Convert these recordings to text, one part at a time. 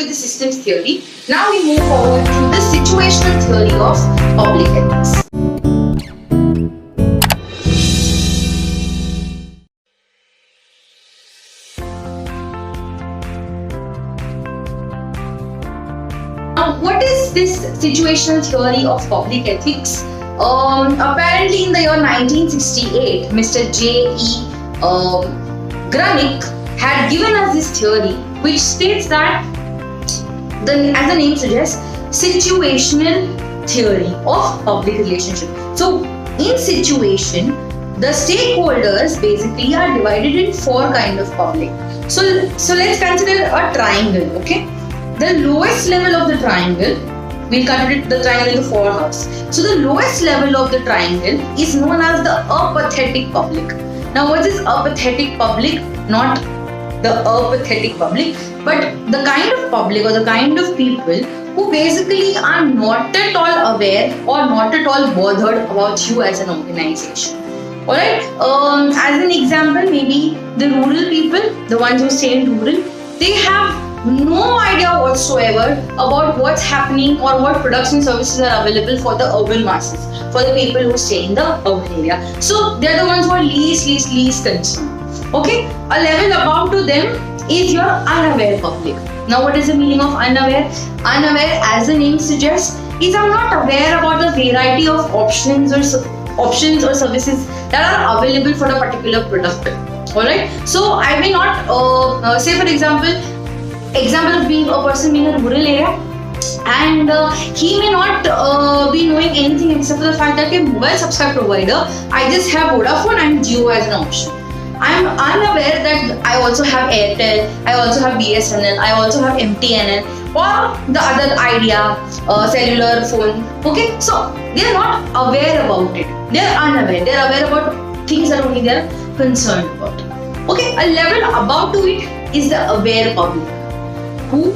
with the systems theory. Now we move forward to the situational theory of public ethics. Now, what is this situational theory of public ethics? Apparently, in the year 1968, Mr. J.E. Grunick had given us this theory, which states that, as the name suggests, situational theory of public relationship. So, in situation, the stakeholders basically are divided in four kind of public. So let's consider a triangle. Okay, the lowest level of the triangle, we'll consider the triangle into four halves. So the lowest level of the triangle is known as the apathetic public. Now, what is apathetic public? Not the apathetic public, but the kind of public or the kind of people who basically are not at all aware or not at all bothered about you as an organization. Alright, as an example, maybe the rural people, the ones who stay in rural, they have no idea whatsoever about what's happening or what products and services are available for the urban masses, for the people who stay in the urban area. So they're the ones who are least concerned. Okay, a level above to them is your unaware public. Now, what is the meaning of unaware? Unaware, as the name suggests, is I'm not aware about the variety of options or services that are available for a particular product. Alright, so I may not say, for example of being a person in a rural area, and he may not be knowing anything except for the fact that a mobile subscribe provider, I just have Vodafone and Jio as an option. I am unaware that I also have Airtel, I also have BSNL, I also have MTNL, or the other Idea cellular phone. Okay, so they are not aware about it. They are unaware. They are aware about things that only they are concerned about. Okay, a level above to it is the aware public, who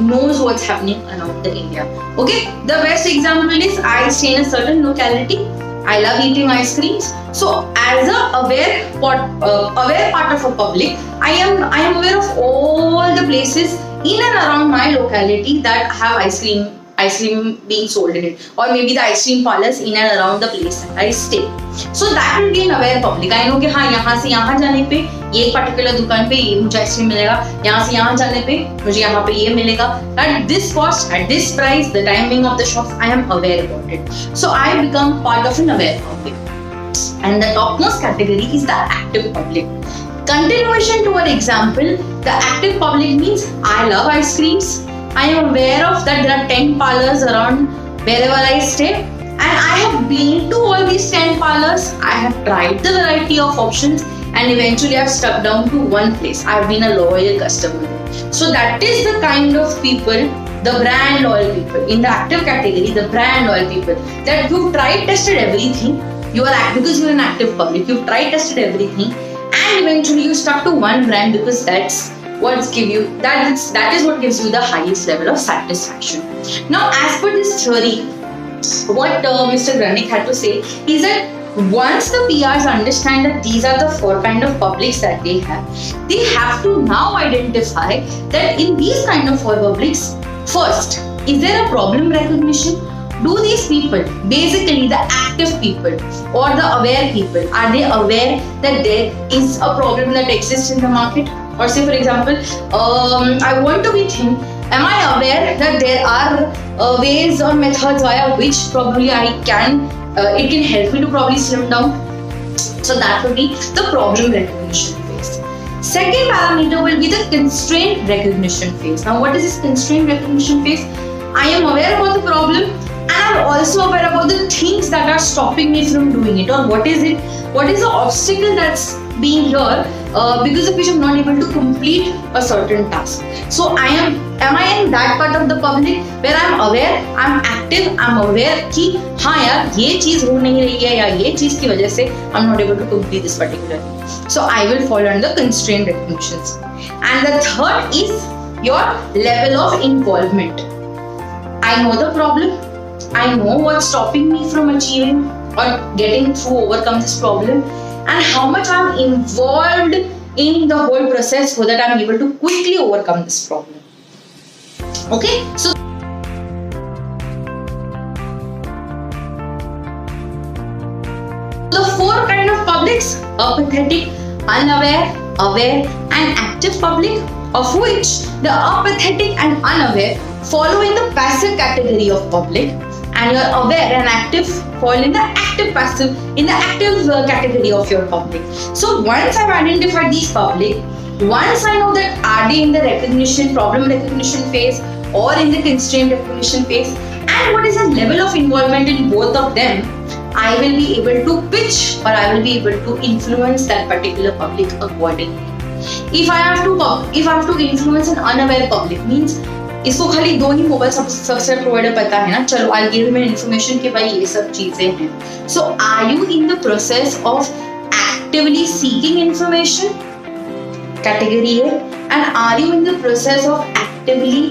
knows what's happening around the area. Okay, the best example is I stay in a certain locality. I love eating ice creams. So, as a aware part of a public, I am aware of all the places in and around my locality that have ice cream being sold in it, or maybe the ice cream parlors in and around the place that I stay. So that will be an aware public. I know कि हाँ यहाँ से यहाँ जाने पे ये particular दुकान पे ये मुझे आइसक्रीम मिलेगा, यहाँ से यहाँ जाने पे मुझे यहाँ पे ये मिलेगा. At this cost, at this price, the timing of the shops, I am aware about it. So I become part of an aware public. And the topmost category is the active public. Continuation to our example, the active public means I love ice creams. I am aware of that there are 10 parlors around wherever I stay, and I have been to all these 10 parlors. I have tried the variety of options, and eventually I have stuck down to one place. I have been a loyal customer. So that is the kind of people, the brand loyal people. In the active category, the brand loyal people, that you've tried, tested everything. You are active because you are an active public. You've tried, tested everything, and eventually you stuck to one brand because that is what gives you the highest level of satisfaction. Now, as per this theory, what Mr. Grunick had to say is that once the PRs understand that these are the four kind of publics that they have to now identify that in these kind of four publics, first, is there a problem recognition? Do these people, basically the active people or the aware people, are they aware that there is a problem that exists in the market? Or say, for example, I want to be thin. Am I aware that there are ways or methods via which probably it can help me to probably slim down? So that would be the problem recognition phase. Second parameter will be the constraint recognition phase. Now, what is this constraint recognition phase? I am aware about the problem, and I'm also aware about the things that are stopping me from doing it, or what is it? What is the obstacle that's being here because of which I'm not able to complete a certain task? So am I in that part of the public where I'm aware, I'm active, I'm aware कि हाँ यार ये चीज हो नहीं रही है या ये चीज की वजह से I'm not able to complete this particular thing. So I will fall under constraint recognitions. And the third is your level of involvement. I know the problem. I know what's stopping me from achieving or getting through, overcome this problem, and how much I'm involved in the whole process so that I'm able to quickly overcome this problem. Okay, so the four kind of publics: apathetic, unaware, aware, and active public, of which the apathetic and unaware follow in the passive category of public, and your aware and active fall in the active passive in the active category of your public. So once I've identified these public, once I know that are they in the recognition, problem recognition phase, or in the constraint recognition phase, and what is the level of involvement in both of them, I will be able to pitch, or I will be able to influence that particular public accordingly. If I have to influence an unaware public, means इसको खाली दो ही mobile सबसे provider पता है ना, चलो I give him information कि भाई ये सब चीजें हैं. So are you in the process of actively seeking information, category है, and are you in the process of actively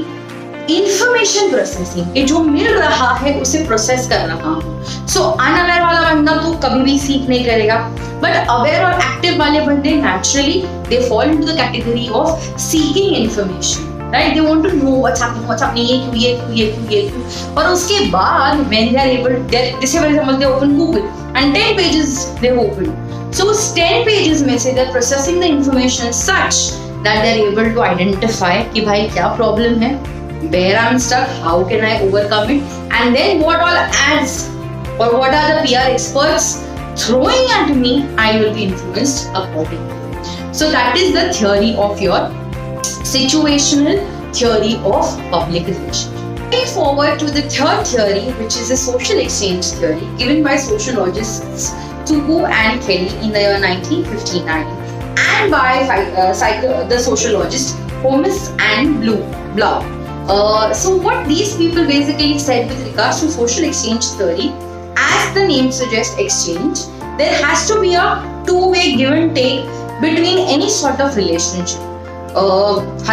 information processing, ये जो मिल रहा है उसे प्रोसेस कर रहा हूँ. सो अनअवेयर वाला बंदा तो कभी भी सीख नहीं करेगा, बट अवेयर और एक्टिव वाले बंदे naturally they fall into the category of seeking information, right? They want to know what's happening, ये क्यों. और उसके बाद व्हेन दे आर एबल, जैसे for example they open Google and 10 pages they open. So उस 10 pages में से they are processing the information such that they are able to identify कि भाई क्या प्रॉब्लम है, where I'm stuck, how can I overcome it, and then what all ads or what are the PR experts throwing at me, I will be influenced accordingly. So that is the theory of your situational theory of public relations. Moving forward to the third theory, which is the social exchange theory given by sociologists Tugu and Kelly in the year 1959 and by the sociologist Holmes and Blau. So what these people basically said with regards to social exchange theory, as the name suggests, exchange, there has to be a two-way give and take between any sort of relationship.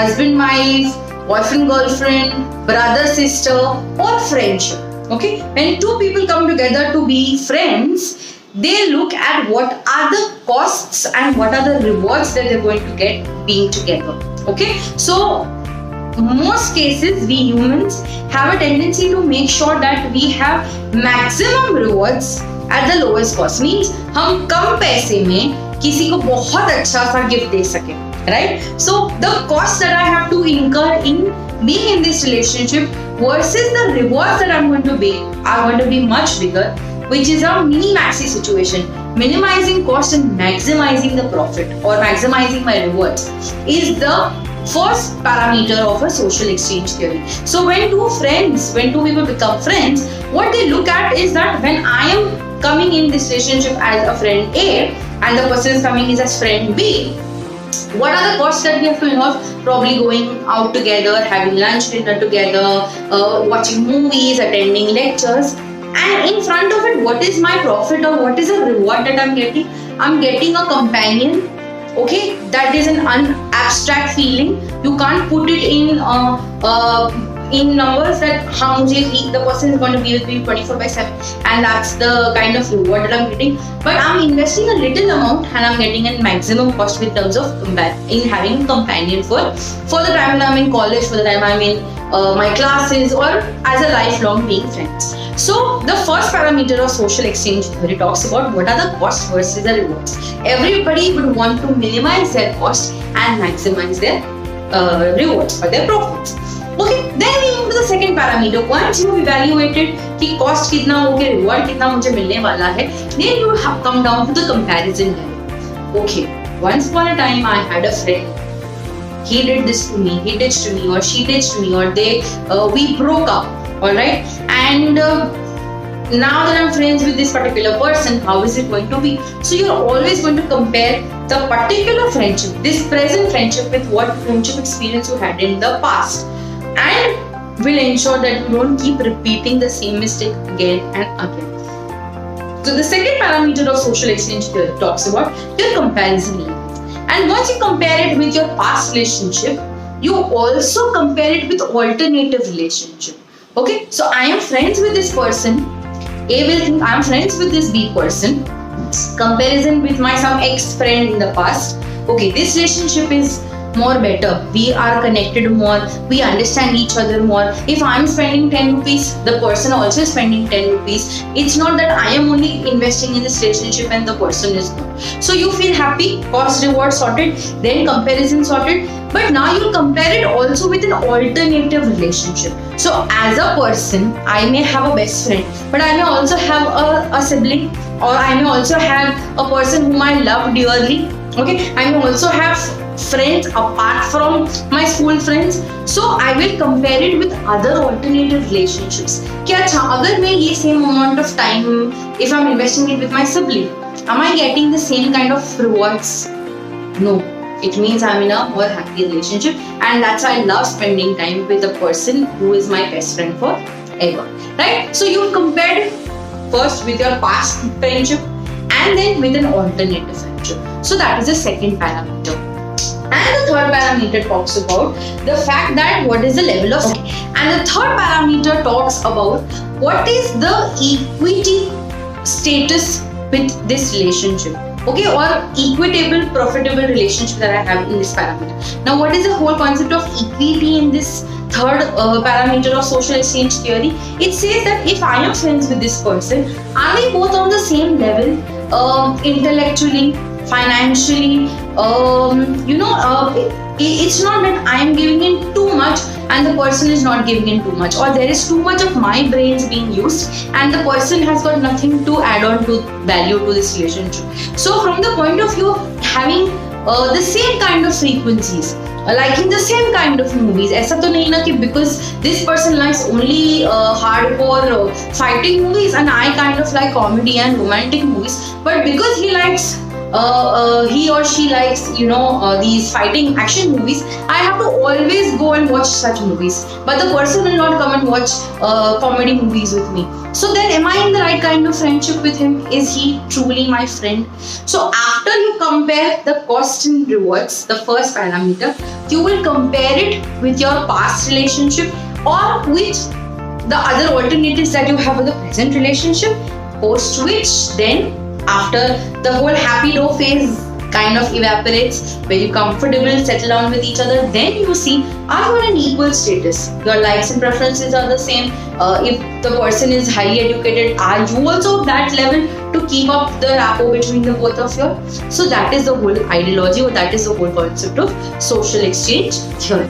Husband, wife, boyfriend, girlfriend, brother, sister, or friendship. Okay, when two people come together to be friends, they look at what are the costs and what are the rewards that they're going to get being together. Okay, so most cases we humans have a tendency to make sure that we have maximum rewards at the lowest cost. Means हम कम पैसे में किसी को बहुत अच्छा सा gift दे सके, right? So the cost that I have to incur in being in this relationship versus the rewards that I'm going to be are going to be much bigger, which is a mini-maxi situation. Minimizing cost and maximizing the profit or maximizing my rewards is the first parameter of a social exchange theory. So when two people become friends, what they look at is that when I am coming in this relationship as a friend A and the person is coming is as friend B, what are the costs that we have to involve? Probably going out together, having lunch, dinner together, watching movies, attending lectures. And in front of it, what is my profit or what is the reward that I'm getting? I'm getting a companion. Okay, that is an abstract feeling. You can't put it in numbers that the person is going to be with me 24/7, and that's the kind of reward that I'm getting. But I'm investing a little amount and I'm getting a maximum cost in terms of in having a companion for the time I'm in college, for the time I'm in my classes, or as a lifelong being friends. So the first parameter of social exchange theory talks about what are the costs versus the rewards. Everybody would want to minimize their costs and maximize their rewards or their profits. Okay, then we move to the second parameter. Once you evaluated कि cost कितना होगा, reward कितना मुझे मिलने वाला है, then you have come down to the comparison level. Okay, once upon a time I had a friend. He did this to me, he ditched me, or she ditched me, or we broke up. All right, and now that I'm friends with this particular person, how is it going to be? So you're always going to compare the particular friendship, this present friendship, with what friendship experience you had in the past, and will ensure that you don't keep repeating the same mistake again and again. So the second parameter of social exchange theory talks about your comparison level, and once you compare it with your past relationship, you also compare it with alternative relationship. Okay, so I am friends with this person. A will think I am friends with this B person. Comparison with my some ex-friend in the past. Okay, this relationship is more better. We are connected more. We understand each other more. If I'm spending 10 rupees, the person also is spending 10 rupees. It's not that I am only investing in this relationship and the person is not. So you feel happy, cost reward sorted, then comparison sorted. But now you compare it also with an alternative relationship. So as a person, I may have a best friend, but I may also have a sibling, or I may also have a person whom I love dearly. Okay, I may also have friends apart from my school friends. So I will compare it with other alternative relationships. कि अच्छा अगर मैं ये same amount of time, if I'm investing it with my sibling, am I getting the same kind of rewards? No. It means I'm in a more happy relationship, and that's why I love spending time with a person who is my best friend forever. Right? So you compared first with your past friendship and then with an alternative friendship. So that is the second parameter. And the third parameter talks about the fact that what is the level of and the third parameter talks about what is the equity status with this relationship. Okay, or equitable, profitable relationship that I have in this parameter. Now, what is the whole concept of equity in this third parameter of social exchange theory? It says that if I am friends with this person, are we both on the same level, intellectually, financially? It's not that I am giving in too much and the person is not giving in too much, or there is too much of my brains being used and the person has got nothing to add on to value to this relationship. So from the point of view of having the same kind of frequencies, liking the same kind of movies, ऐसा तो नहीं ना कि because this person likes only hardcore fighting movies and I kind of like comedy and romantic movies, but because he or she likes these fighting action movies, I have to always go and watch such movies, but the person will not come and watch comedy movies with me. So then am I in the right kind of friendship with him? Is he truly my friend? So after you compare the cost and rewards, the first parameter, you will compare it with your past relationship or with the other alternatives that you have with the present relationship, post which then after the whole happy low phase kind of evaporates, where you comfortable, settle down with each other, then you see, are you on an equal status? Your likes and preferences are the same. If the person is highly educated, are you also of that level to keep up the rapport between the both of you? So that is the whole ideology, or that is the whole concept of social exchange theory.